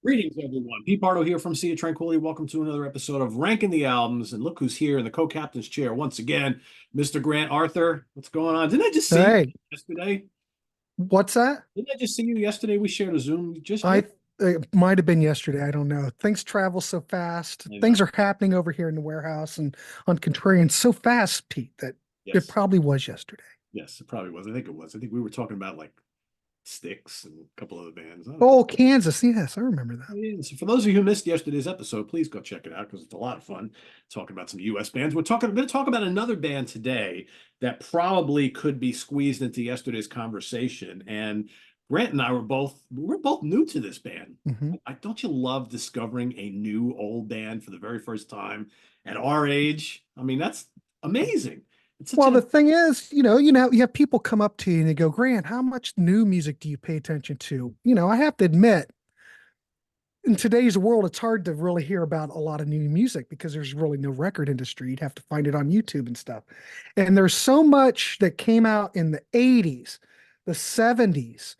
Greetings, everyone. Pete Pardo here from Sea of Tranquility. Welcome to another episode of Ranking the Albums. And look who's here in the co-captain's chair once again, Mr. Grant Arthur. What's going on? Didn't I just see you Hey, yesterday? what's that? Didn't I just see you yesterday? We shared a Zoom just I yet. It might have been yesterday. I don't know. Things travel so fast. I know. Things are happening over here in the warehouse and on Contrarian so fast, Pete, that it Yes. probably was yesterday. Yes, it probably was. I think it was. I think we were talking about like Styx and a couple other bands. I don't know. Oh, Kansas. Yes, I remember that. Yeah, so for those of you who missed yesterday's episode, please go check it out because it's a lot of fun talking about some U.S. bands. We're going to talk about another band today that probably could be squeezed into yesterday's conversation. And Grant and I we're both new to this band. Hmm. Don't you love discovering a new old band for the very first time at our age? I mean, that's amazing. It's such Well, a the thing is, you have people come up to you and they go, Grant, how much new music do you pay attention to? I have to admit, in today's world, it's hard to really hear about a lot of new music because there's really no record industry. You'd have to find it on YouTube and stuff. And there's so much that came out in the 80s, the 70s,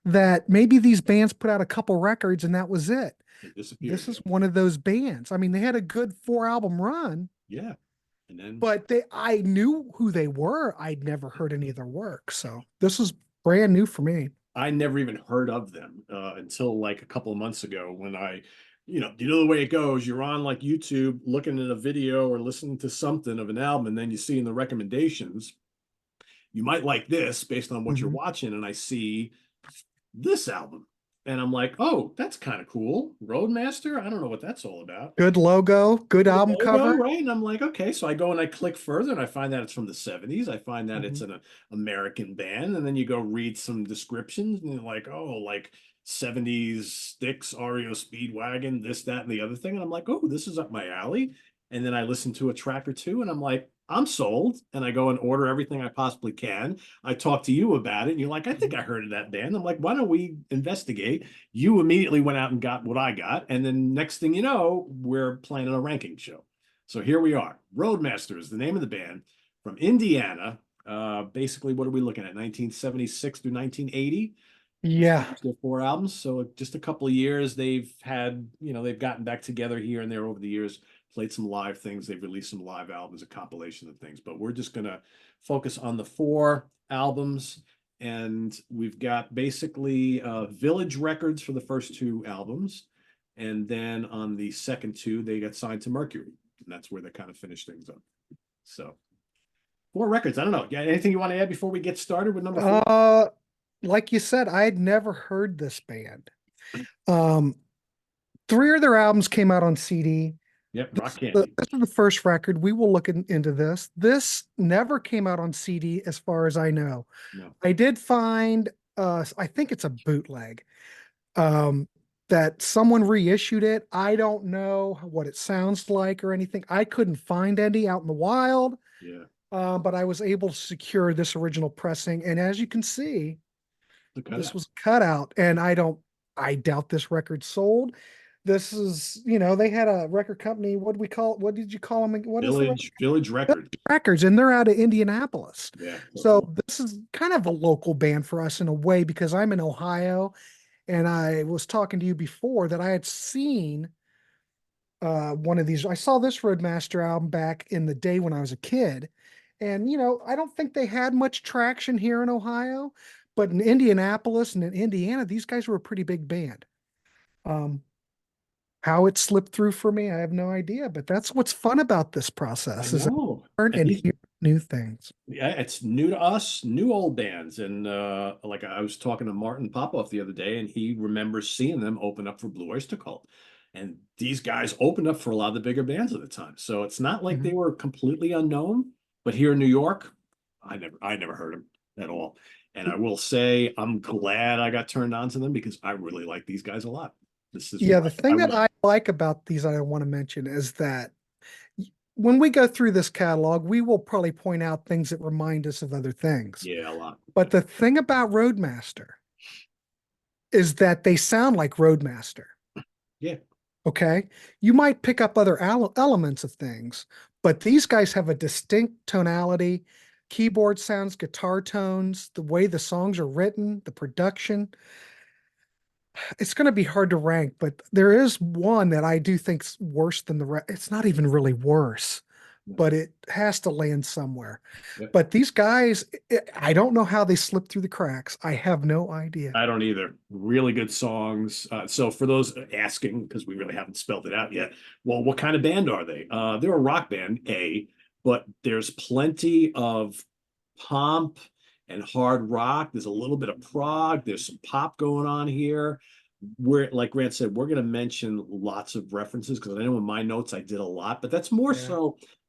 that maybe these bands put out a couple records and that was it. it disappeared. This is one of those bands. I mean, they had a good 4 album run, Yeah. And then but I knew who they were. I'd never heard any of their work. So this was brand new for me. I never even heard of them until like a couple of months ago when you know the way it goes. You're on like YouTube looking at a video or listening to something of an album, and then you see in the recommendations, you might like this based on what you're Mhm. watching. And I see this album, and I'm like, oh, that's kind of cool. Roadmaster. I don't know what that's all about. Good logo, good Good album logo, cover. right? And I'm like, okay. So I go and I click further and I find that it's from the 70s. I find that it's Mhm. an American band. And then you go read some descriptions and you're like, oh, like 70s Styx, REO Speedwagon, this, that, and the other thing. And I'm like, oh, this is up my alley. And then I listen to a track or two and I'm like, I'm sold. And I go and order everything I possibly can. I talk to you about it. And you're like, I think I heard of that band. I'm like, why don't we investigate? You immediately went out and got what I got. And then next thing you know, we're planning a ranking show. So here we are. Roadmaster is the name of the band from Indiana. Basically, what are we looking at? 1976 through 1980. Yeah. Their 4 albums. So just a couple of years they've had, they've gotten back together here and there over the years, played some live things. They've released some live albums, a compilation of things. But we're just going to focus on the 4 albums. And we've got basically Village Records for the first 2 albums. And then on the second 2, they got signed to Mercury. And that's where they kind of finish things up. So 4 records. I don't know. Yeah, anything you want to add before we get started with number 4? Uh, like you said, I had never heard this band. Um, 3 of their albums came out on CD. Yep, Rock Candy. This is the first record. We will look into this. This never came out on CD, as far as I know. No. I did find, I think it's a bootleg, um, that someone reissued it. I don't know what it sounds like or anything. I couldn't find any out in the wild, Yeah. but I was able to secure this original pressing. And as you can see, The this cutout. was cut out, and I doubt this record sold. This is, they had a record company. What do we call it? What did you call them? What is the Village Records. records? And they're out of Indianapolis. Yeah. So this is kind of a local band for us in a way because I'm in Ohio, and I was talking to you before that I had seen one of these. I saw this Roadmaster album back in the day when I was a kid. And, I don't think they had much traction here in Ohio, but in Indianapolis and in Indiana, these guys were a pretty big band. Um, how it slipped through for me, I have no idea, but that's what's fun about this I process is I know. learn And and these, hear new things. yeah, it's new to us, new old bands. And like I was talking to Martin Popoff the other day, and he remembers seeing them open up for Blue Oyster Cult. And these guys opened up for a lot of the bigger bands at the time. So it's not like they Mhm. were completely unknown, but here in New York, I never heard them at all. And I will say I'm glad I got turned on to them because I really like these guys a lot. This is Yeah, why the I thing that would, I like about these I want to mention is that when we go through this catalog, we will probably point out things that remind us of other things. yeah, a lot. But the thing about Roadmaster is that they sound like Roadmaster. Yeah. Okay. You might pick up other elements of things, but these guys have a distinct tonality, keyboard sounds, guitar tones, the way the songs are written, the production. It's going to be hard to rank, but there is one that I do think's worse than the rest. It's not even really worse, Yeah. but it has to land somewhere. Yeah. But these guys, I don't know how they slipped through the cracks. I have no idea. I don't either. Really good songs. So for those asking, because we really haven't spelled it out yet, well, what kind of band are they? They're a rock band, but there's plenty of pomp and hard rock. There's a little bit of prog. There's some pop going on here. We're like Grant said, we're going to mention lots of references because I know in my notes I did a lot, but that's more Yeah,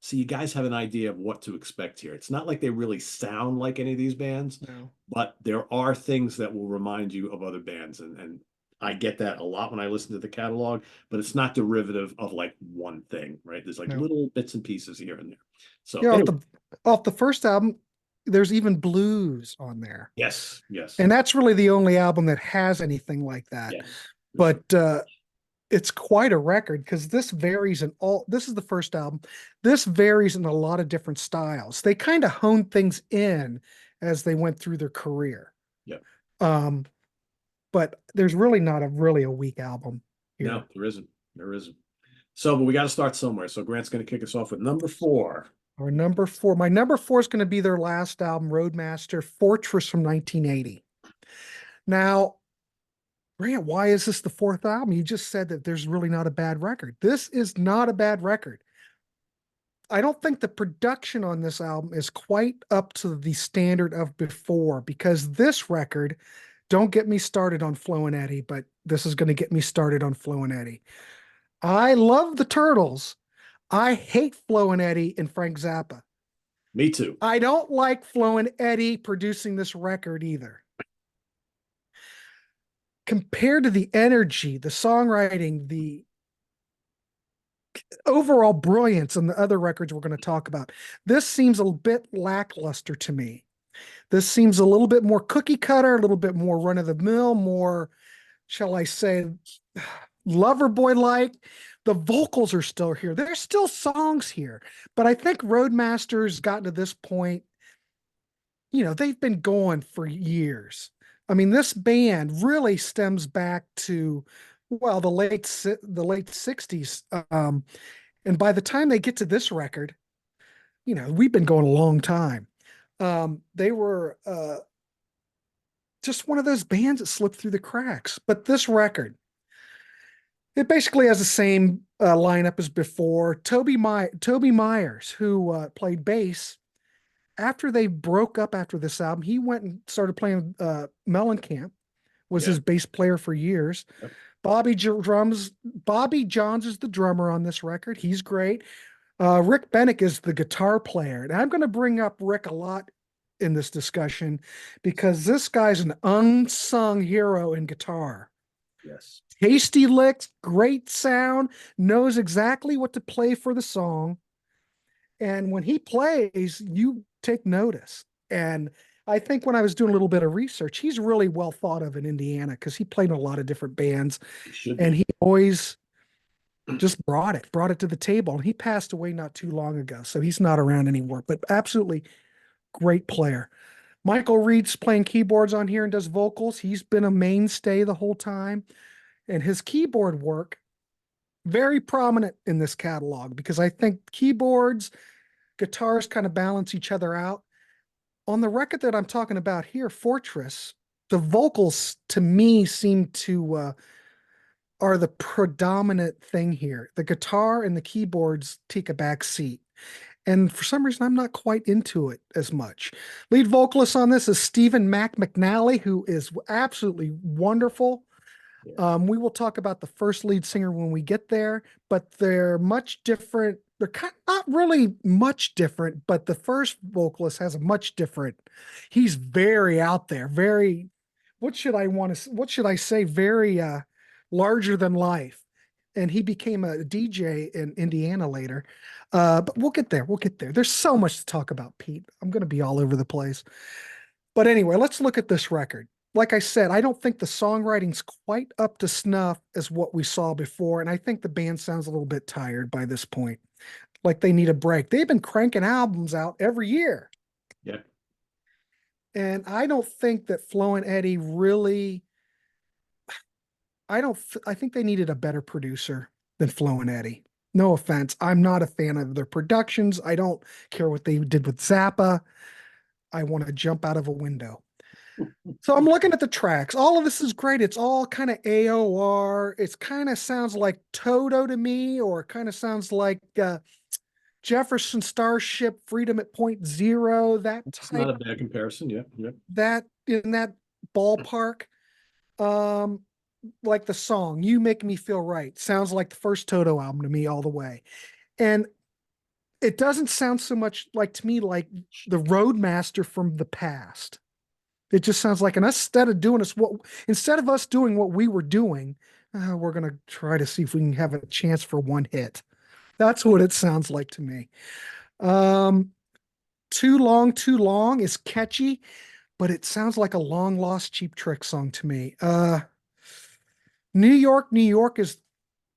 so you guys have an idea of what to expect here. It's not like they really sound like any of these bands, no, but there are things that will remind you of other bands, and I get that a lot when I listen to the catalog, but it's not derivative of like one thing, right? There's like no. little bits and pieces here and there. So Yeah, anyway, off the first album, there's even blues on there. yes, yes, And that's really the only album that has anything like that. yes, for sure. But it's quite a record because this varies in all. This is the first album. This varies in a lot of different styles. They kind of honed things in as they went through their career. Yeah. Um, but there's really not a weak album No, here. there isn't. There isn't. So, but we got to start somewhere. So Grant's going to kick us off with number four. Our number four, my number four is going to be their last album, Roadmaster Fortress from 1980. Now, Grant, why is this the fourth album? You just said that there's really not a bad record. This is not a bad record. I don't think the production on this album is quite up to the standard of before because this record, don't get me started on Flo and Eddie, but this is going to get me started on Flo and Eddie. I love the Turtles. I hate Flo and Eddie and Frank Zappa. Me too. I don't like Flo and Eddie producing this record either. Compared to the energy, the songwriting, the overall brilliance on the other records we're going to talk about, this seems a bit lackluster to me. This seems a little bit more cookie cutter, a little bit more run of the mill, more, shall I say, lover boy like. The vocals are still here. There's still songs here, but I think Roadmaster's gotten to this point. They've been going for years. I mean, this band really stems back to, well, the late 60s. And by the time they get to this record, we've been going a long time. They were just one of those bands that slipped through the cracks. But this record, it basically has the same lineup as before. Toby Myers, who played bass, after they broke up after this album, he went and started playing Mellencamp, was Yeah. his bass player for years. Yep. Bobby Johns is the drummer on this record. He's great. Rick Bennick is the guitar player. And I'm going to bring up Rick a lot in this discussion because this guy's an unsung hero in guitar. Yes. Tasty licks, great sound, knows exactly what to play for the song. And when he plays, you take notice. And I think when I was doing a little bit of research, he's really well thought of in Indiana because he played in a lot of different bands It should and be. he always just brought it to the table. And he passed away not too long ago. So he's not around anymore, but absolutely great player. Michael Reed's playing keyboards on here and does vocals. He's been a mainstay the whole time. And his keyboard work, very prominent in this catalog because I think keyboards, guitars kind of balance each other out. On the record that I'm talking about here, Fortress, the vocals to me seem to are the predominant thing here. The guitar and the keyboards take a back seat. And for some reason, I'm not quite into it as much. Lead vocalist on this is Stephen Mac McNally, who is absolutely wonderful. Yeah. We will talk about the first lead singer when we get there, but they're much different. They're not really much different, but the first vocalist has a much different. He's very out there, very, what should I say? Very larger than life. And he became a DJ in Indiana later. But we'll get there. We'll get there. There's so much to talk about, Pete. I'm going to be all over the place. But anyway, let's look at this record. Like I said, I don't think the songwriting's quite up to snuff as what we saw before. And I think the band sounds a little bit tired by this point. Like they need a break. They've been cranking albums out every year. Yeah. And I don't think that Flo and Eddie really I think they needed a better producer than Flo and Eddie. No offense. I'm not a fan of their productions. I don't care what they did with Zappa. I want to jump out of a window. So I'm looking at the tracks. All of this is great. It's all kind of AOR. It's kind of sounds like Toto to me, or it kind of sounds like Jefferson Starship, Freedom at Point Zero, that It's not type, a bad comparison. Yep, yep. that in that ballpark. Um, like the song "You Make Me Feel Right" sounds like the first Toto album to me all the way, and it doesn't sound so much like to me like the Roadmaster from the past. It just sounds like, and instead of us doing what we were doing, we're gonna try to see if we can have a chance for one hit. That's what it sounds like to me. Um, too long is catchy, but it sounds like a long lost Cheap Trick song to me. New York is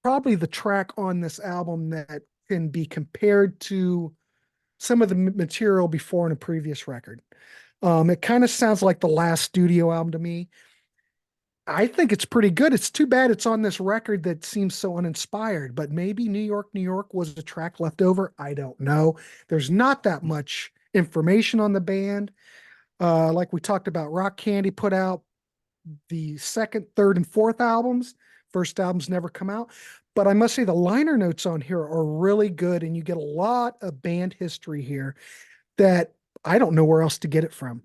probably the track on this album that can be compared to some of the material before in a previous record. It kind of sounds like the last studio album to me. I think it's pretty good. It's too bad it's on this record that seems so uninspired, but maybe New York was a track left over. I don't know. There's not that much information on the band. Like we talked about, Rock Candy put out the second, third, and fourth albums. First albums never come out. But I must say the liner notes on here are really good, and you get a lot of band history here that I don't know where else to get it from.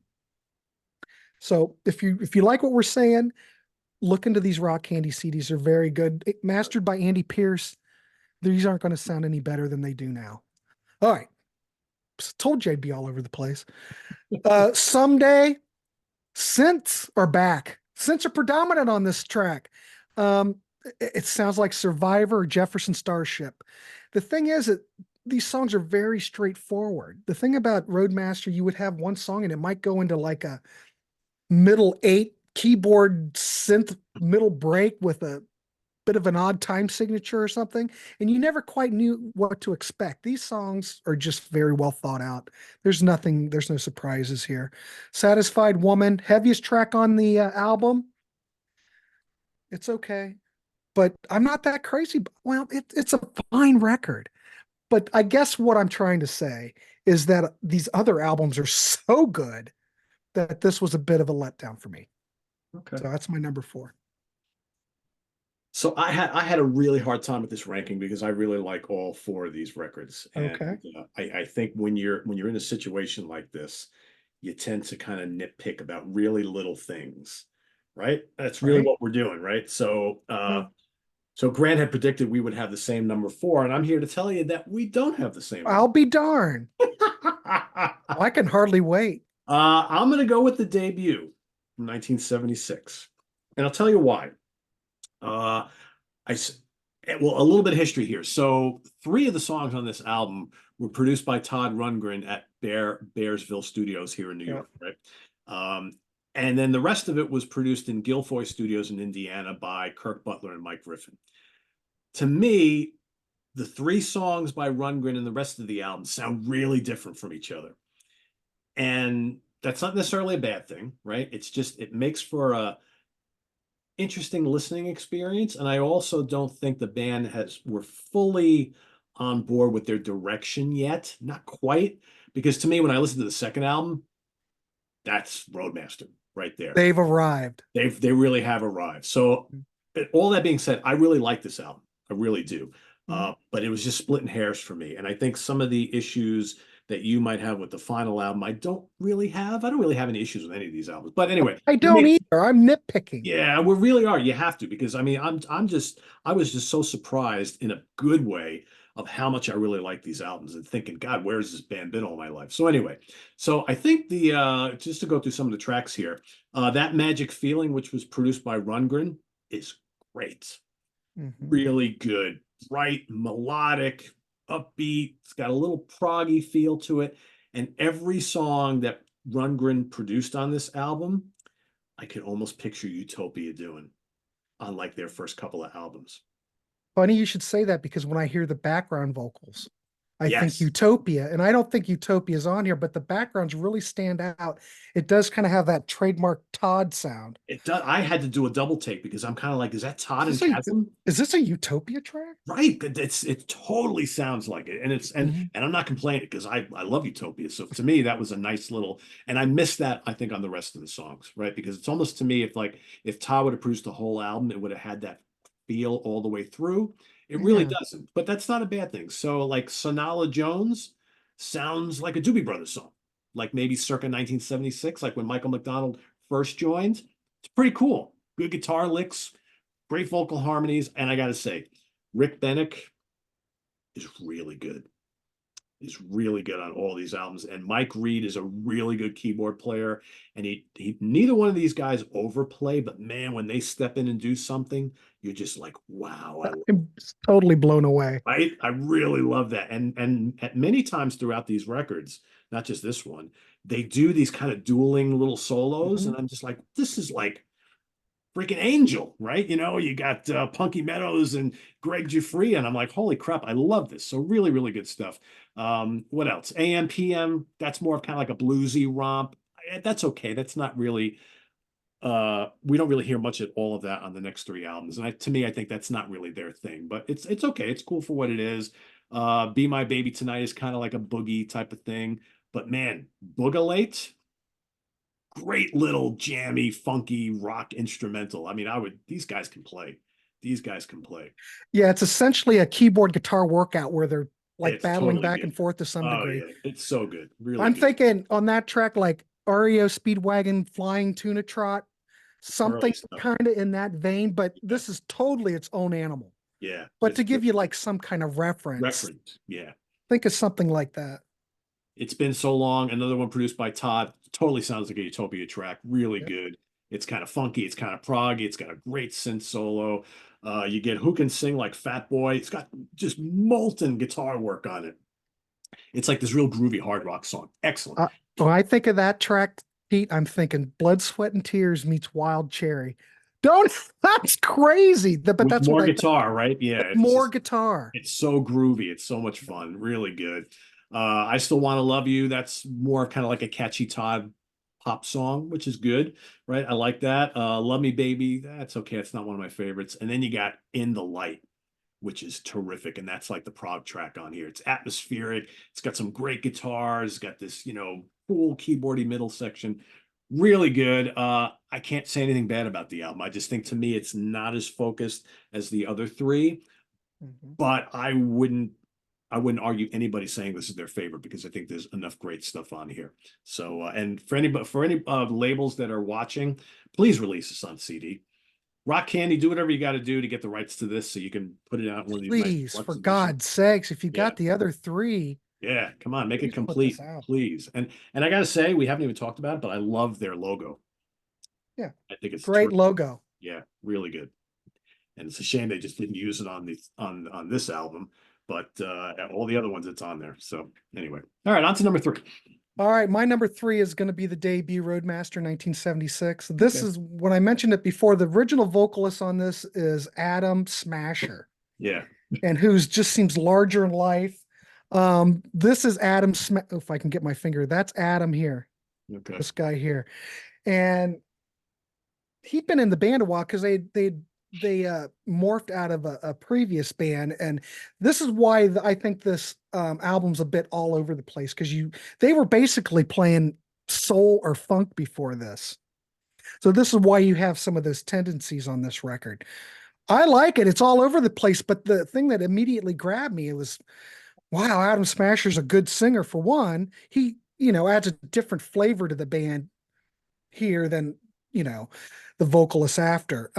So if you like what we're saying, look into these Rock Candy CDs. They're very good. Mastered by Andy Pierce. These aren't going to sound any better than they do now. All right. Told you I'd be all over the place. Someday synths are back. Synths are predominant on this track. Um, it sounds like Survivor or Jefferson Starship. The thing is that these songs are very straightforward. The thing about Roadmaster, you would have one song and it might go into like a middle eight keyboard synth middle break with a bit of an odd time signature or something, and you never quite knew what to expect. These songs are just very well thought out. There's no surprises here. Satisfied Woman, heaviest track on the album. It's okay, but I'm not that crazy. Well, it's a fine record. But I guess what I'm trying to say is that these other albums are so good that this was a bit of a letdown for me. Okay. So that's my number four. So I had a really hard time with this ranking because I really like all four of these records, and Okay. I think when you're in a situation like this, you tend to kind of nitpick about really little things, right? That's really Right. what we're doing, right? So Well, so Grant had predicted we would have the same number four, and I'm here to tell you that we don't have the same number. I'll be darned. I can hardly wait. I'm going to go with the debut from 1976, and I'll tell you why. Uh, I s- well, a little bit of history here. So, three of the songs on this album were produced by Todd Rundgren at Bearsville Studios here in New Yeah. York, right? Um, and then the rest of it was produced in Guilfoyle Studios in Indiana by Kirk Butler and Mike Griffin. To me, the three songs by Rundgren and the rest of the album sound really different from each other. And that's not necessarily a bad thing, right? It's just it makes for a interesting listening experience. And I also don't think the band has were fully on board with their direction yet. Not quite. Because to me, when I listen to the second album, that's Roadmaster right there. They've arrived. They really have arrived. So all that being said, I really like this album. I really do. Mhm. But it was just splitting hairs for me. And I think some of the issues that you might have with the final album, I don't really have. I don't really have any issues with any of these albums. But anyway, I we don't may, either. I'm nitpicking. yeah, we really are. You have to because I mean, I was just so surprised in a good way of how much I really like these albums and thinking, God, where's this band been all my life? So anyway, so I think the just to go through some of the tracks here, that Magic Feeling, which was produced by Rundgren, is great, Mhm. really good, bright, melodic, upbeat. It's got a little proggy feel to it, and every song that Rundgren produced on this album I could almost picture Utopia doing on like their first couple of albums. Funny you should say that because when I hear the background vocals, I think Yes. Utopia, and I don't think Utopia is on here, but the backgrounds really stand out. It does kind of have that trademark Todd sound. It does. I had to do a double take because I'm kind of like, is that Is Todd and this a Chasm? is this a Utopia track? Right, but it totally sounds like it, and it's Mhm. and I'm not complaining because I love Utopia. So to me, that was a nice little, and I missed that I think on the rest of the songs, right? Because it's almost to me if Todd would have produced the whole album, it would have had that feel all the way through. It really Yeah. doesn't, but that's not a bad thing. So like Sonala Jones sounds like a Doobie Brothers song, like maybe circa 1976, like when Michael McDonald first joined. It's pretty cool. Good guitar licks, great vocal harmonies, and I got to say. Rick Bennick is really good. He's really good on all these albums. And Mike Reed is a really good keyboard player. And he neither one of these guys overplay, but man, when they step in and do something, you're just like, wow, I'm totally blown away. I really love that. And at many times throughout these records, not just this one, they do these kind of dueling little solos. Mhm. And I'm just like, this is like freaking Angel, right? You know, you got Punky Meadows and Greg Giuffre, and I'm like, holy crap, I love this. So really, really good stuff. What else? AM, PM, that's more of kind of like a bluesy romp. That's okay. That's not really we don't really hear much of all of that on the next three albums. And to me, I think that's not really their thing, but it's okay. It's cool for what it is. Be My Baby Tonight is kind of like a boogie type of thing. But man, Boogalate, great little jammy, funky rock instrumental. I mean, these guys can play. These guys can play. Yeah, it's essentially a keyboard guitar workout where they're like It's battling totally back good. and forth to some Oh degree. yeah, it's so good. Really I'm good. thinking on that track, like REO Speedwagon Flying Tuna Trot, Early something stuff. kind of in that vein, but Yeah. this is totally its own animal. Yeah. But It's to good. give you like some kind of reference, Reference. Yeah. think of something like that. It's been so long. Another one produced by Todd. Totally sounds like a Utopia track. Really Yep. good. It's kind of funky. It's kind of proggy. It's got a great synth solo. You get Who Can Sing Like Fat Boy. It's got just molten guitar work on it. It's like this real groovy hard rock song. Excellent. When I think of that track, Pete, I'm thinking Blood, Sweat, and Tears meets Wild Cherry. Don't, that's crazy. But With that's what more I think. guitar, right? Yeah, it's More just guitar. it's so groovy. It's so much fun. Really good. I Still Want to Love You. That's more kind of like a catchy Todd pop song, which is good, right? I like that. Love Me Baby. That's okay. It's not one of my favorites. And then you got In the Light, which is terrific. And that's like the prog track on here. It's atmospheric. It's got some great guitars. It's got this, cool keyboardy middle section. Really good. I can't say anything bad about the album. I just think to me it's not as focused as the other three, Mhm. but I wouldn't argue anybody saying this is their favorite because I think there's enough great stuff on here. So and for any labels that are watching, please release this on CD. Rock Candy, do whatever you got to do to get the rights to this so you can put it out in one of these nice Please, for deluxe editions. God's sakes, if you Yeah. got the other three, Yeah, come on, make it please put this complete, out. please. And I gotta say, we haven't even talked about it, but I love their logo. Yeah, I think it's great terrific. logo. Yeah, really good. And it's a shame they just didn't use it on this album, but all the other ones it's on there. So anyway, all right, on to number three. All right, my number three is going to be the debut Roadmaster 1976. This Okay. is when I mentioned it before. The original vocalist on this is Adam Smasher, Yeah. and who's just seems larger in life. This is Adam if I can get my finger, that's Adam here, Okay. this guy here. And he'd been in the band a while because they morphed out of a previous band, and this is why I think this album's a bit all over the place because they were basically playing soul or funk before this. So this is why you have some of those tendencies on this record. I like it. It's all over the place, but the thing that immediately grabbed me, it was, wow, Adam Smasher's a good singer for one. He, adds a different flavor to the band here than, you know, the vocalists after.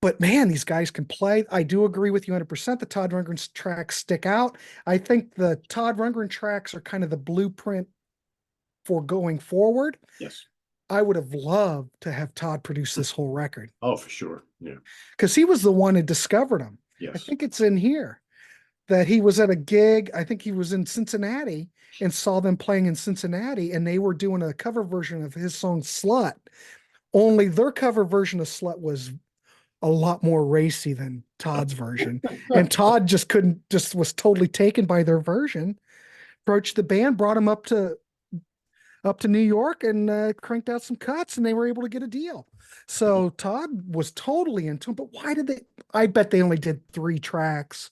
But man, these guys can play. I do agree with you 100%. The Todd Rundgren tracks stick out. I think the Todd Rundgren tracks are kind of the blueprint for going forward. Yes. I would have loved to have Todd produce this whole record Oh, for sure. Yeah. because he was the one who discovered him. I Yes. think it's in here that he was at a gig. I think he was in Cincinnati and saw them playing in Cincinnati, and they were doing a cover version of his song Slut. Only their cover version of Slut was a lot more racy than Todd's version. And Todd just was totally taken by their version, approached the band, brought him up to New York and cranked out some cuts and they were able to get a deal. So Todd was totally into it, but why did they? I bet they only did 3 tracks.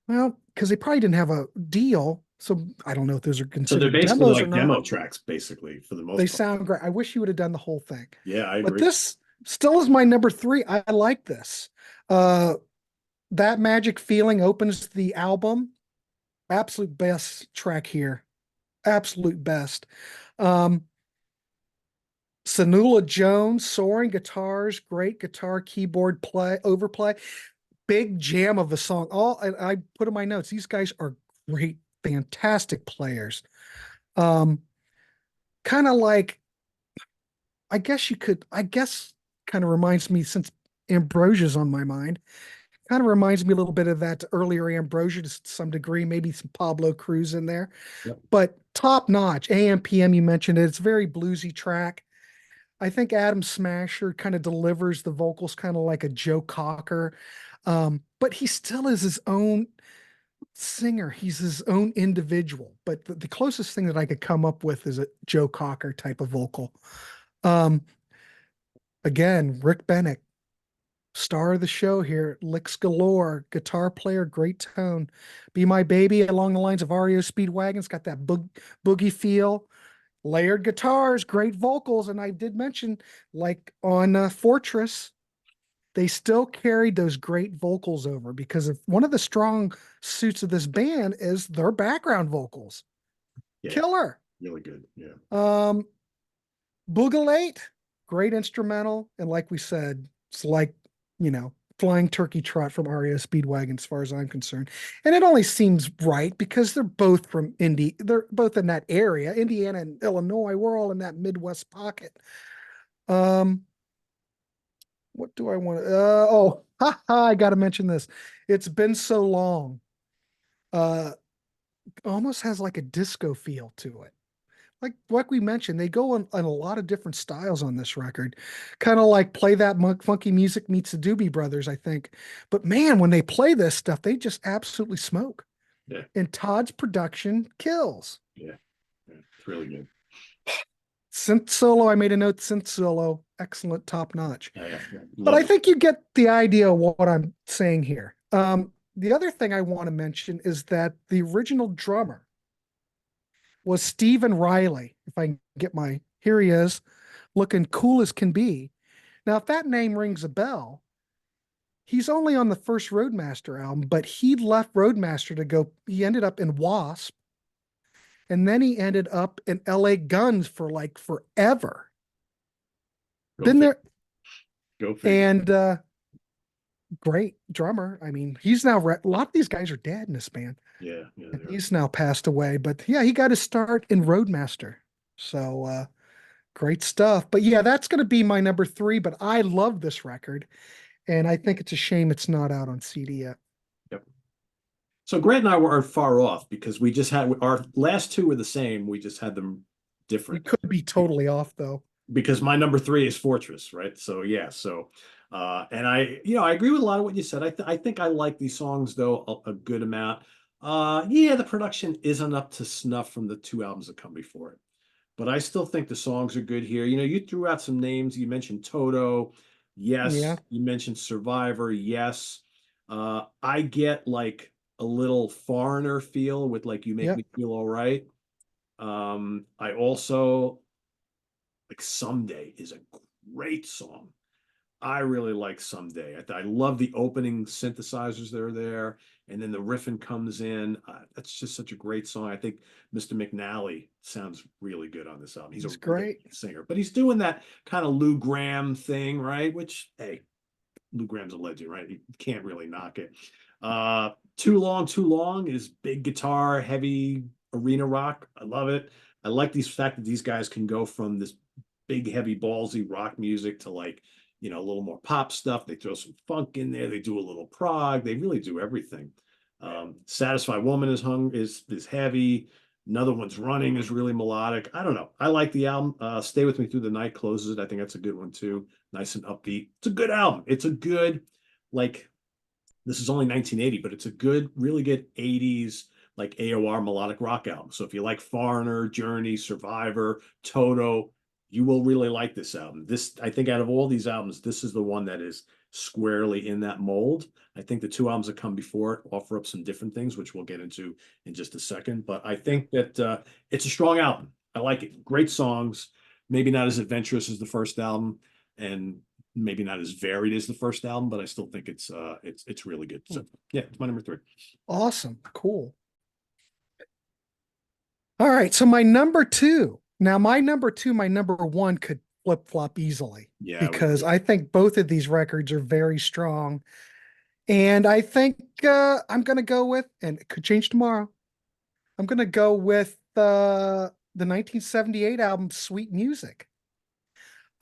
Well, because they probably didn't have a deal. So I don't know if those are So they're considered basically demos or like not. demo tracks, basically, for the They most part. sound great. I wish you would have done the whole thing. Yeah, I But agree. this still is my number 3. I like this. Uh, that Magic Feeling opens the album. Absolute best track here. Absolute best. Um, Sonula Jones, soaring guitars, great guitar, keyboard overplay, big jam of a song. All I put in my notes. These guys are great, fantastic players. Um, kind of like, I guess, kind of reminds me since Ambrosia's on my mind. Kind of reminds me a little bit of that earlier Ambrosia to some degree, maybe some Pablo Cruz in there, Yep. but top notch. AM PM, you mentioned it. It's a very bluesy track. I think Adam Smasher kind of delivers the vocals kind of like a Joe Cocker. But he still is his own singer. He's his own individual. But the closest thing that I could come up with is a Joe Cocker type of vocal. Um, again, Rick Bennett, star of the show here, licks galore, guitar player, great tone. Be My Baby along the lines of REO Speedwagon's got that boogie feel. Layered guitars, great vocals, and I did mention, like on Fortress, they still carried those great vocals over because of one of the strong suits of this band is their background vocals. Yeah, Killer. really good. Yeah. Um, Boogalate, great instrumental, and like we said, it's like, Flying Turkey Trot from REO Speedwagon, as far as I'm concerned. And it only seems right because they're both from they're both in that area, Indiana and Illinois. We're all in that Midwest pocket. Um, what do I want to I gotta mention this. It's Been So Long. Uh almost has like a disco feel to it. Like we mentioned, they go on a lot of different styles on this record, kind of like Play That Funky Music meets the Doobie Brothers, I think. But man, when they play this stuff, they just absolutely smoke. Yeah. And Todd's production kills. Yeah. Yeah. It's really good. Synth solo, I made a note. Synth solo, excellent, top notch. Yeah. Yeah. But Love I it. think you get the idea of what I'm saying here. The other thing I want to mention is that the original drummer was Stephen Riley. If I can get here he is, looking cool as can be. Now, if that name rings a bell, he's only on the first Roadmaster album, but he left Roadmaster to go. He ended up in Wasp, and then he ended up in LA Guns for like forever. Go Been figure. there, Go figure. and great drummer. I mean, he's now a lot of these guys are dead in this band. Yeah. Yeah. And he's now passed away, but yeah, he got his start in Roadmaster. So great stuff. But yeah, that's going to be my number 3. But I love this record, and I think it's a shame it's not out on CD yet. Yep. So Grant and I were far off because we just had our last 2 were the same. We just had them We different. could be totally off though. Because my number 3 is Fortress, right? So yeah, so and I agree with a lot of what you said. I think I like these songs though a good amount. Yeah, the production isn't up to snuff from the 2 albums that come before it, but I still think the songs are good here. You threw out some names. You mentioned Toto, yes. Yeah, You mentioned Survivor, yes. I get like a little Foreigner feel with like You Make yep. Me Feel All Right. I also like Someday is a great song. I really like Someday. I love the opening synthesizers that are there, and then the riffing comes in. That's just such a great song. I think Mr. McNally sounds really good on this album. He's a It's really great. good singer, but he's doing that kind of Lou Gramm thing, right? Which, hey, Lou Gramm's a legend, right? You can't really knock it. Too Long is big guitar, heavy arena rock. I love it. I like these fact that these guys can go from this big, heavy, ballsy rock music to like, a little more pop stuff. They throw some funk in there. They do a little prog. They really do everything. Satisfied Woman is heavy. Another One's Running is really melodic. I don't know. I like the album. Stay With Me Through the Night closes it. I think that's a good one too. Nice and upbeat. It's a good album. It's a good, like, This is only 1980, but it's a good, really good 80s like AOR melodic rock album. So if you like Foreigner, Journey, Survivor, Toto, you will really like this album. This, I think, out of all these albums, this is the one that is squarely in that mold. I think the two albums that come before it offer up some different things, which we'll get into in just a second. But I think that it's a strong album. I like it. Great songs. Maybe not as adventurous as the first album, and maybe not as varied as the first album, but I still think it's really good. So yeah, it's my number three. Awesome. Cool. All right. So my number two. Now, my number two, my number one could flip flop easily Yeah, I would because agree. I think both of these records are very strong. And I think I'm going to go with, and it could change tomorrow. I'm going to go with the 1978 album, Sweet Music.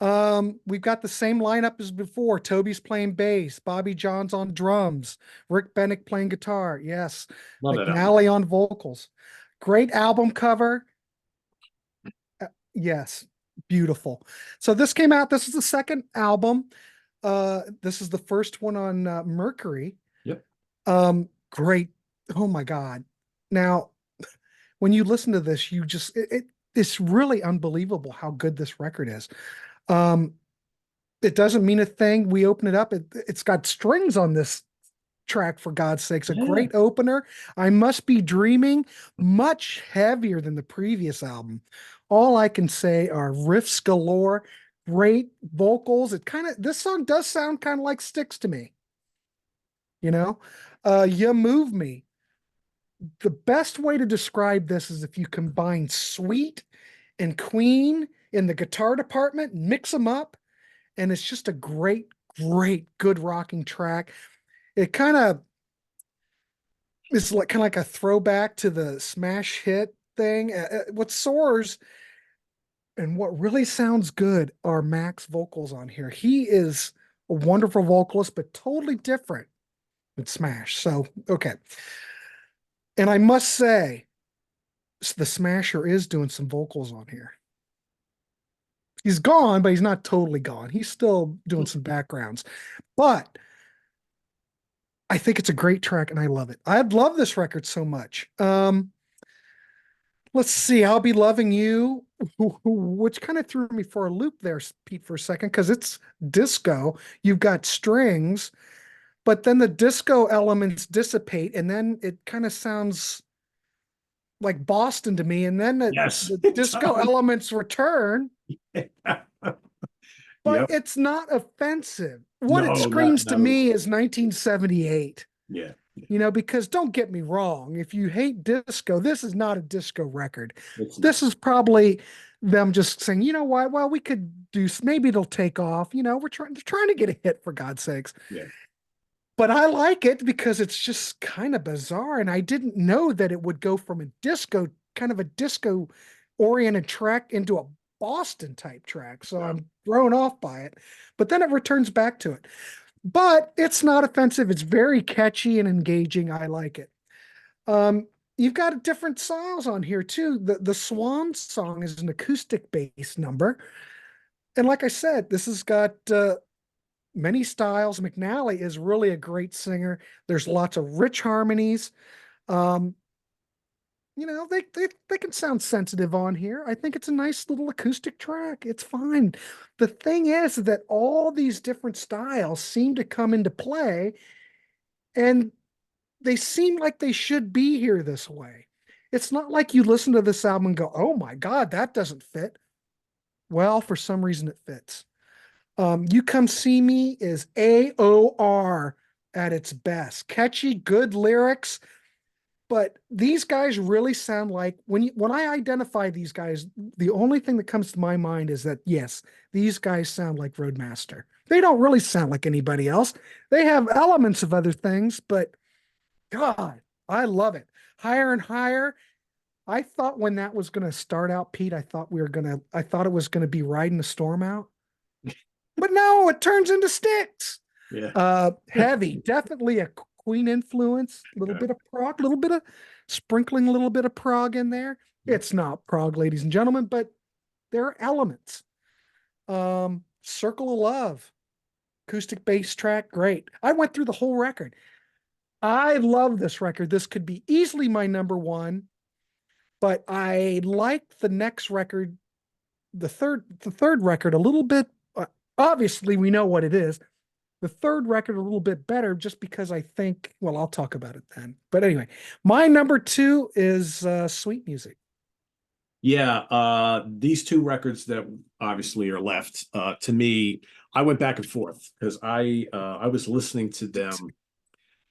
We've got the same lineup as before. Toby's playing bass, Bobby John's on drums, Rick Bennick playing guitar. Yes, Love that album. McNally on vocals. Great album cover. Yes, beautiful. So this came out. This is the second album. This is the first one on Mercury. Yep. Great. Oh my God. Now, when you listen to this, you just it's really unbelievable how good this record is. Um, it doesn't mean a thing. We open it up. It's got strings on this track, for God's sakes. A Yeah. great opener. I Must Be Dreaming, much heavier than the previous album. All I can say are riffs galore, great vocals. This song does sound kind of like Sticks to me, you know? You Move Me. The best way to describe this is if you combine Sweet and Queen in the guitar department, mix them up, and it's just a great, great, good rocking track. It kind of is like a throwback to the smash hit thing. What soars and what really sounds good are Mac's vocals on here. He is a wonderful vocalist, but totally different than Smash. So, okay. And I must say, the Smasher is doing some vocals on here. He's gone, but he's not totally gone. He's still doing some backgrounds. But I think it's a great track and I love it. I love this record so much. Let's see. I'll Be Loving You, which kind of threw me for a loop there, Pete, for a second, because it's disco. You've got strings, but then the disco elements dissipate, and then it kind of sounds like Boston to me. And then Yes, the it disco does. elements return, but Yep. it's not offensive. What it No, not screams to not at me all. is 1978. Yeah. Because don't get me wrong, if you hate disco, this is not a disco record. It's not. This is probably them just saying, you know what? Well, we could do, maybe it'll take off. They're trying to get a hit, for God's sakes. Yeah. But I like it because it's just kind of bizarre. And I didn't know that it would go from kind of a disco oriented track into a Boston type track. So Wow. I'm thrown off by it. But then it returns back to it. But it's not offensive. It's very catchy and engaging. I like it. You've got different styles on here too. The Swan song is an acoustic bass number. And like I said, this has got many styles. McNally is really a great singer. There's lots of rich harmonies. Um, they can sound sensitive on here. I think it's a nice little acoustic track. It's fine. The thing is that all these different styles seem to come into play, and they seem like they should be here this way. It's not like you listen to this album and go, "Oh my God, that doesn't fit." Well, for some reason it fits. You Come See Me is AOR at its best. Catchy, good lyrics, but these guys really sound like when I identify these guys, the only thing that comes to my mind is that yes, these guys sound like Roadmaster. They don't really sound like anybody else. They have elements of other things, but God, I love it. Higher and Higher. I thought when that was going to start out, Pete, I thought it was going to be Riding the Storm Out. But no, it turns into Sticks. Yeah. Heavy, definitely a Queen influence, a little Yeah. bit of prog, a little bit of sprinkling a little bit of prog in there. Yep. It's not prog, ladies and gentlemen, but there are elements. Circle of Love, acoustic bass track, great. I went through the whole record. I love this record. This could be easily my number one, but I like the next record, the third record a little bit. Obviously, we know what it is. The third record a little bit better, just because I think. Well, I'll talk about it then. But anyway, my number two is Sweet Music. Yeah, these two records that obviously are left, to me, I went back and forth because I was listening to them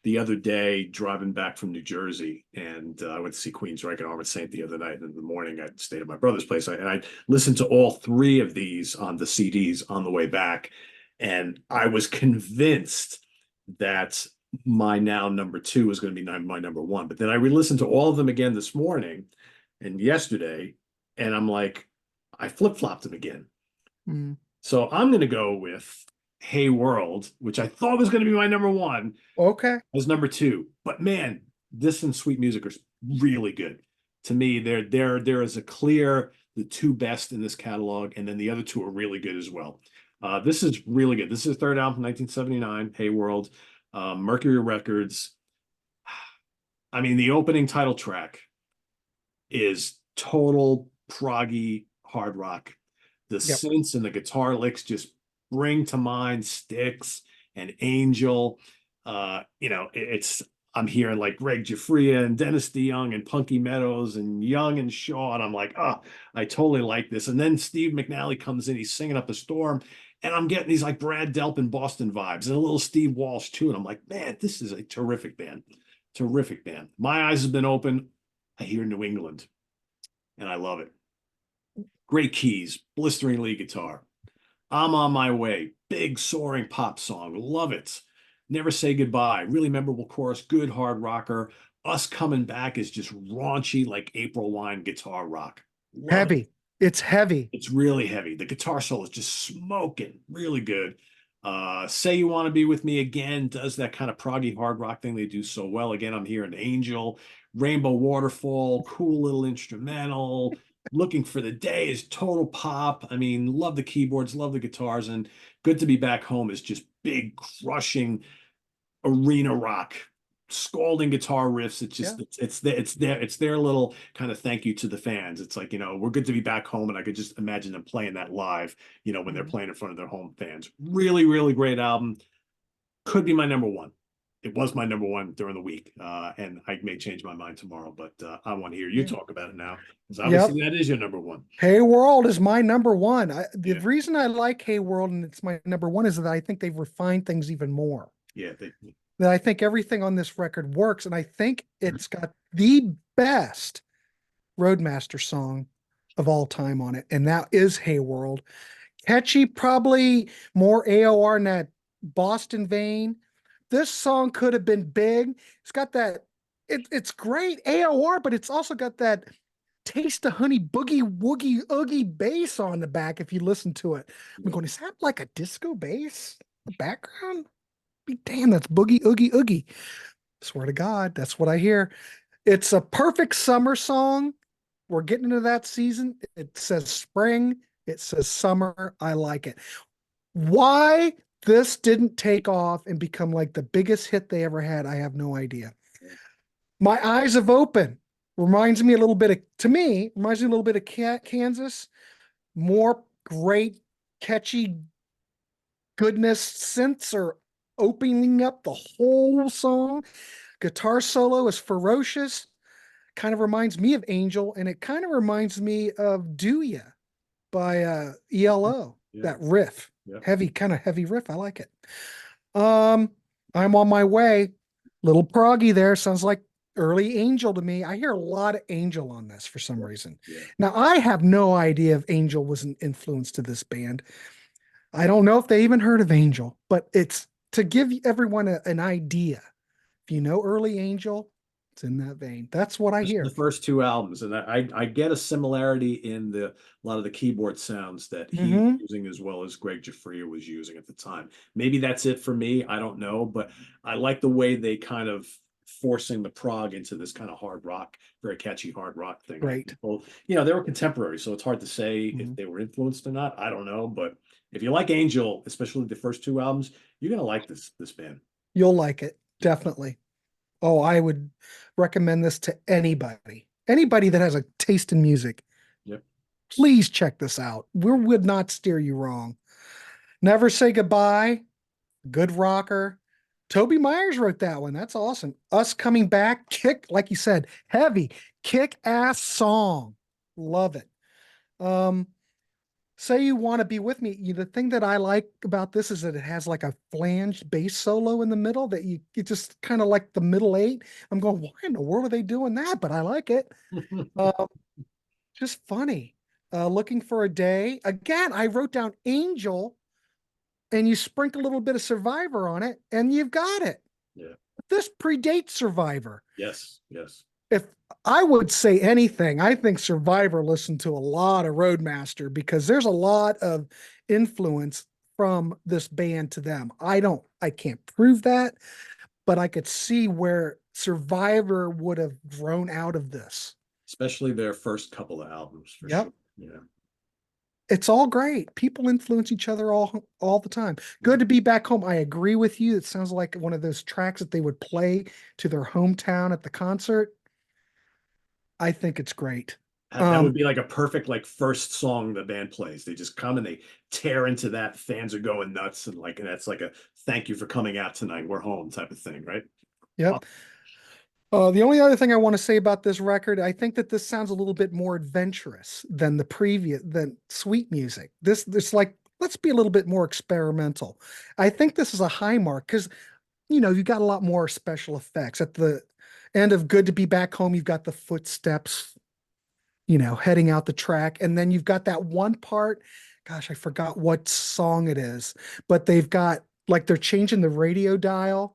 the other day driving back from New Jersey, and I went to see Queen's Record Armored Saint the other night. And in the morning, I stayed at my brother's place, and I listened to all three of these on the CDs on the way back, and I was convinced that my now number two was going to be my number one. But then I re-listened to all of them again this morning and yesterday, and I'm like, I flip-flopped them again. Mm. So I'm going to go with Hey World, which I thought was going to be my number one, Okay. as number two. But man, this and Sweet Music are really good. To me, there is a clear the two best in this catalog, and then the other two are really good as well. This is really good. This is the third album from 1979, Hey World, Mercury Records. I mean, the opening title track is total proggy hard rock. The Yep. synths and the guitar licks just bring to mind Styx and Angel. It's I'm hearing like Greg Giuffria and Dennis DeYoung and Punky Meadows and Young and Shaw, and I'm like, oh, I totally like this. And then Steve McNally comes in, he's singing up a storm, and I'm getting these like Brad Delp and Boston vibes, and a little Steve Walsh too. And I'm like, man, this is a terrific band, terrific band. My eyes have been open. I hear New England, and I love it. Great keys, blistering lead guitar. I'm on my way. Big soaring pop song. Love it. Never say goodbye. Really memorable chorus. Good hard rocker. Us coming back is just raunchy, like April Wine guitar rock. Love it. Heavy. It's heavy. It's really heavy. The guitar solo is just smoking. Really good. Say You Want to Be With Me Again does that kind of proggy hard rock thing they do so well. Again, I'm hearing Angel, Rainbow Waterfall, cool little instrumental. Looking for the Day is total pop. I mean, love the keyboards, love the guitars, and Good to Be Back Home is just big, crushing arena rock, scalding guitar riffs. It's Yeah. just it's their little kind of thank you to the fans. It's like, we're good to be back home, and I could just imagine them playing that live, when they're Mhm. playing in front of their home fans. Really, really great album. Could be my number one. It was my number one during the week, and I may change my mind tomorrow, but I want to hear you Yeah. talk about it now, because Yep. obviously that is your number one. Hey World is my number one. The Yeah, reason I like Hey World and it's my number one is that I think they've refined things even more. yeah, That I think everything on this record works, and I think it's got the best Roadmaster song of all time on it, and that is Hey World. Catchy, probably more AOR in that Boston vein. This song could have been big. It's got that, it's great AOR, but it's also got that taste of honey boogie woogie oogie bass on the back if you listen to it. I'm yeah. going, is that like a disco bass? The background? Be damn, that's boogie oogie oogie. Swear to God, that's what I hear. It's a perfect summer song. We're getting into that season. It says spring, it says summer. I like it. Why this didn't take off and become like the biggest hit they ever had, I have no idea. My Eyes Have Opened reminds me a little bit of, to me, reminds me a little bit of Kansas. More great, catchy goodness. Synths are opening up the whole song. Guitar solo is ferocious. Kind of reminds me of Angel, and it kind of reminds me of Do Ya by ELO. Yeah, That riff, yeah. heavy, kind of heavy riff. I like it. Um, I'm on my way. Little proggy there. Sounds like early Angel to me. I hear a lot of Angel on this for some Yeah, reason. yeah. Now, I have no idea if Angel was an influence to this band. I don't know if they even heard of Angel, but it's to give everyone an idea. If you know early Angel, it's in that vein. That's what I Just the hear. first two albums, and I get a similarity in a lot of the keyboard sounds that he's Hmm. using as well as Greg Giuffria was using at the time. Maybe that's it for me. I don't know, but I like the way they kind of forcing the prog into this kind of hard rock, very catchy hard rock thing. And I Great. think both, they were contemporary, so it's hard to say if Mhm. they were influenced or not. I don't know, but if you like Angel, especially the first two albums, you're gonna like this band. You'll like it. Definitely. Oh, I would recommend this to anybody. Anybody that has a taste in music, Yep. please check this out. We would not steer you wrong. Never Say Goodbye, good rocker. Toby Myers wrote that one. That's awesome. Us Coming Back, kick, like you said, heavy, kick ass song. Love it. Um, Say You Want to Be With Me. The thing that I like about this is that it has like a flanged bass solo in the middle that you just kind of like the middle eight. I'm going, why in the world are they doing that? But I like it. Um, just funny. Looking for a Day. Again, I wrote down Angel and you sprinkle a little bit of Survivor on it, and you've got it. Yeah. This predates Survivor. Yes. Yes. If I would say anything, I think Survivor listened to a lot of Roadmaster because there's a lot of influence from this band to them. I can't prove that, but I could see where Survivor would have grown out of this. Especially their first couple of albums for Yep. sure. Yeah. It's all great. People influence each other all the time. Good to be back home. I agree with you. It sounds like one of those tracks that they would play to their hometown at the concert. I think it's great. That would Um, be like a perfect like first song the band plays. They just come and they tear into that. Fans are going nuts and that's like a thank you for coming out tonight. We're home type of thing, right? yep. The only other thing I want to say about this record, I think that this sounds a little bit more adventurous than the previous, than Sweet Music. This like, let's be a little bit more experimental. I think this is a high mark because, you got a lot more special effects. At the end of Good to Be Back Home, you've got the footsteps, heading out the track. And then you've got that one part, gosh, I forgot what song it is, but they've got like they're changing the radio dial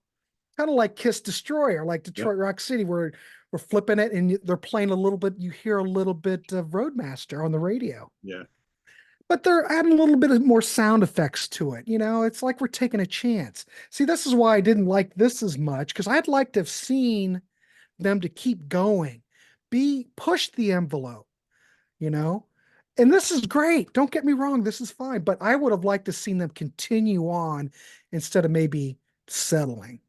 kind of like Kiss Destroyer, like Yep. Detroit Rock City, where we're flipping it and they're playing a little bit. You hear a little bit of Roadmaster on the radio, Yeah. but they're adding a little bit of more sound effects to it. It's like we're taking a chance. See, this is why I didn't like this as much because I'd like to have seen them to keep going, be push the envelope, you know. And this is great. Don't get me wrong, this is fine, but I would have liked to seen them continue on instead of maybe settling,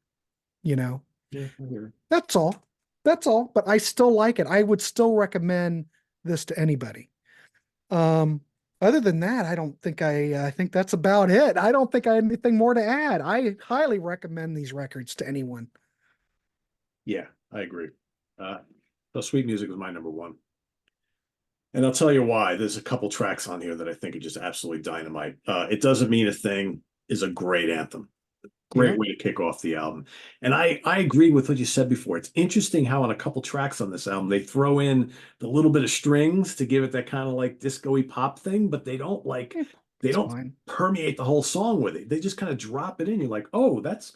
you know. Yeah. I hear. That's all. That's all. But I still like it. I would still recommend this to anybody. Um, Other than that, I think that's about it. I don't think I have anything more to add. I highly recommend these records to anyone. Yeah, I agree. So Sweet Music was my number one. And I'll tell you why. There's a couple tracks on here that I think are just absolutely dynamite. It Doesn't Mean a Thing is a great anthem. Yeah. Great way to kick off the album. And I agree with what you said before. It's interesting how on a couple tracks on this album they throw in the little bit of strings to give it that kind of like disco-y pop thing, but Eh, they it's don't fine. permeate the whole song with it. They just kind of drop it in. You're like, oh, that's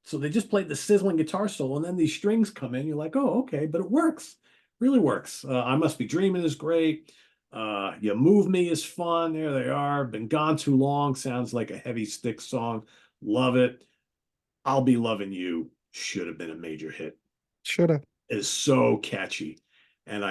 so they just played the sizzling guitar solo, and then these strings come in. You're like, oh, okay, but it works. Really works. I Must Be Dreaming is great. You Move Me is fun. There they are. Been Gone Too Long sounds like a heavy stick song. Love it. I'll Be Loving You should have been a major hit. Should have. Is so catchy. And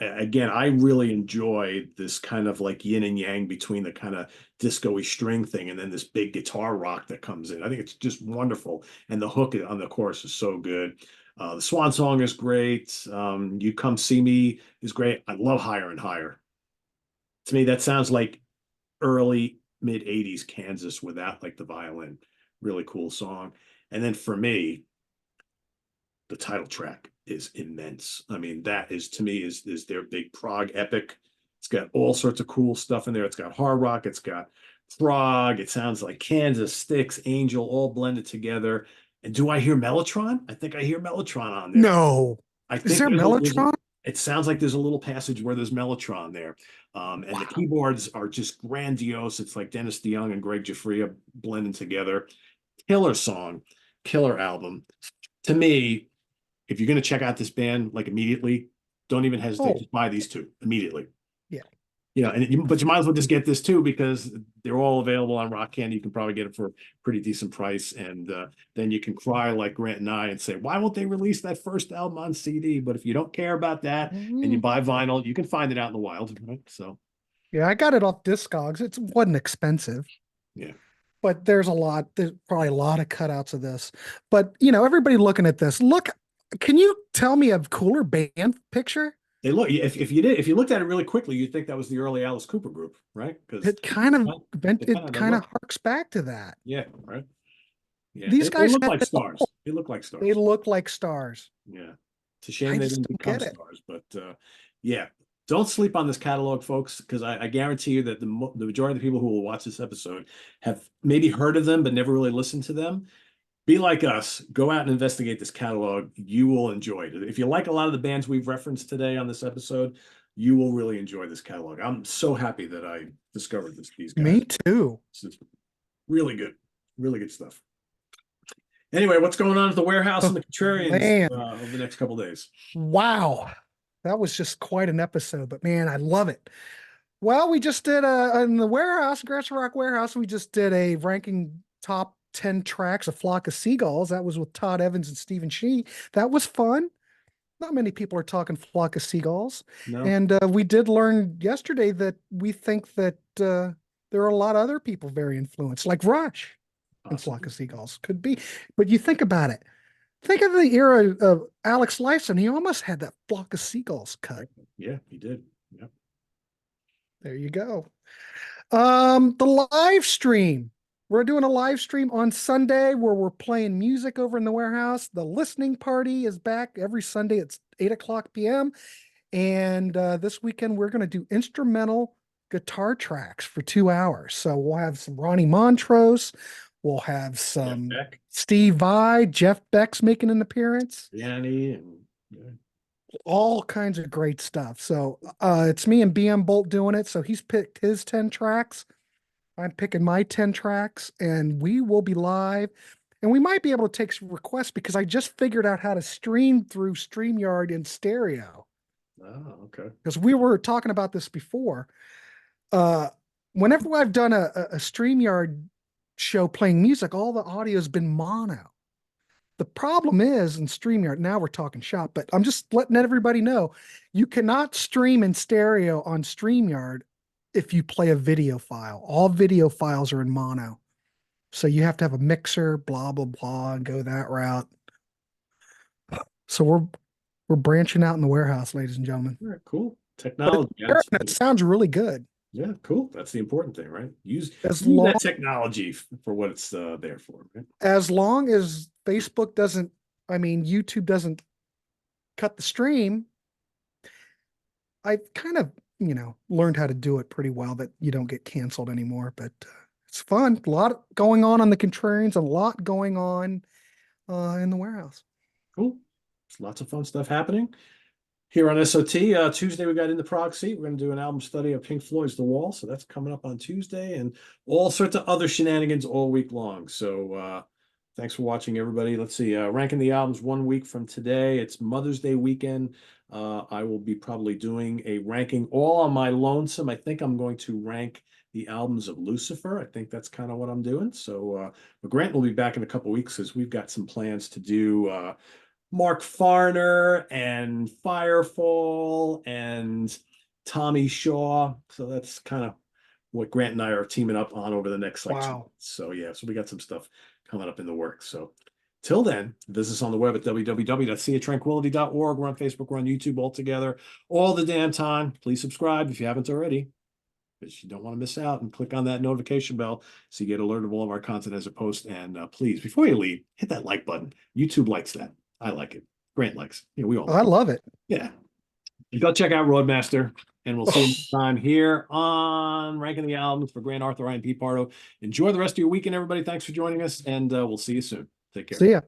again, I really enjoyed this kind of like yin and yang between the kind of disco-y string thing and then this big guitar rock that comes in. I think it's just wonderful. And the hook on the chorus is so good. The Swan Song is great. You Come See Me is great. I love Higher and Higher. To me, that sounds like early mid 80s Kansas without like the violin. Really cool song. And then for me, the title track is immense. I mean, that is to me is their big prog epic. It's got all sorts of cool stuff in there. It's got hard rock, it's got prog, it sounds like Kansas, Styx, Angel, all blended together. And do I hear Mellotron? I think I hear Mellotron on there. No. I Is think there Mellotron? it sounds like there's a little passage where there's Mellotron there. And the Wow. keyboards are just grandiose. It's like Dennis DeYoung and Greg Giuffria blending together. Killer song, killer album. To me, if you're going to check out this band like immediately, don't even hesitate. Oh, Just buy these two immediately. yeah. But you might as well just get this too because they're all available on Rock Candy. You can probably get it for a pretty decent price, and then you can cry like Grant and I and say, "Why won't they release that first album on CD?" But if you don't care about that and you Mhm. buy vinyl, you can find it out in the wild. Right? So Yeah, I got it off Discogs. It wasn't expensive, yeah, but there's probably a lot of cutouts of this. But everybody looking at this, look. Can you tell me a cooler band picture? They look, if you looked at it really quickly, you'd think that was the early Alice Cooper group, right? Because It kind of they kind it of kind of look, harks back to that. yeah, right. Yeah, These they guys look had like it stars. all. They look like They stars. look like stars. Yeah. It's a shame I they just didn't don't become get it. stars, but yeah. Don't sleep on this catalog, folks, because I guarantee you that the majority of the people who will watch this episode have maybe heard of them but never really listened to them. Be like us. Go out and investigate this catalog. You will enjoy it. If you like a lot of the bands we've referenced today on this episode, you will really enjoy this catalog. I'm so happy that I discovered these guys. Me too. This is really good. Really good stuff. Anyway, what's going on at the warehouse and Oh, the Contrarians man. over the next couple of days? Wow. That was just quite an episode, but man, I love it. Well, we just did in the warehouse, Grass Rock Warehouse, we just did a ranking top 10 tracks, A Flock of Seagulls. That was with Todd Evans and Stephen Shee. That was fun. Not many people are talking Flock of Seagulls. No? And we did learn yesterday that we think that there are a lot of other people very influenced, like Rush and Flock Possibly. of Seagulls could be. But you think about it. Think of the era of Alex Lifeson. He almost had that Flock of Seagulls cut. Yeah, he did. Yeah. There you go. The live stream. We're doing a live stream on Sunday where we're playing music over in the warehouse. The listening party is back every Sunday. It's 8 o'clock p.m. And this weekend we're going to do instrumental guitar tracks for 2 hours. So we'll have some Ronnie Montrose. We'll have Jeff some Beck, Steve Vai. Jeff Beck's making an appearance. Yanni, and yeah. All kinds of great stuff. So it's me and BM Bolt doing it. So he's picked his 10 tracks. I'm picking my 10 tracks, and we will be live. And we might be able to take some requests because I just figured out how to stream through StreamYard in stereo. Oh, okay. Because we were talking about this before. Uh, Whenever I've done a StreamYard show playing music, all the audio has been mono. The problem is in StreamYard, now we're talking shop, but I'm just letting everybody know you cannot stream in stereo on StreamYard if you play a video file. All video files are in mono. So you have to have a mixer, blah, blah, blah, and go that route. So we're branching out in the warehouse, ladies and gentlemen. All right, cool. But Technology. it sounds really good. Yeah, cool. That's the important thing, right? As Use long that technology for what it's there for, right? as long as Facebook doesn't, I mean, YouTube doesn't cut the stream, I've kind of, learned how to do it pretty well that you don't get canceled anymore. But it's fun. A lot going on the Contrarians, a lot going on in the warehouse. Cool. There's lots of fun stuff happening. Here on SOT, Tuesday we got In the Prague Seat. We're going to do an album study of Pink Floyd's The Wall. So that's coming up on Tuesday, and all sorts of other shenanigans all week long. So thanks for watching, everybody. Let's see. Ranking the albums 1 week from today. It's Mother's Day weekend. I will be probably doing a ranking all on my lonesome. I think I'm going to rank the albums of Lucifer. I think that's kind of what I'm doing. So Grant will be back in a couple weeks because we've got some plans to do Mark Farner and Firefall and Tommy Shaw. So that's kind of what Grant and I are teaming up on over the next like 2 Wow. months. So yeah, so we got some stuff coming up in the works. So till then, visit us on the web at www.seatranquility.org. We're on Facebook, we're on YouTube all together, all the damn time. Please subscribe if you haven't already, because you don't want to miss out, and click on that notification bell so you get alerted of all of our content as a post. And please, before you leave, hit that like button. YouTube likes that. I like it. Grant likes. Yeah, we all I like it. love it. Yeah. Go check out Roadmaster, and we'll see you next time here on Ranking the Albums for Grant Arthur. I'm Pete Pardo. Enjoy the rest of your weekend, everybody. Thanks for joining us, and we'll see you soon. Take care. See ya.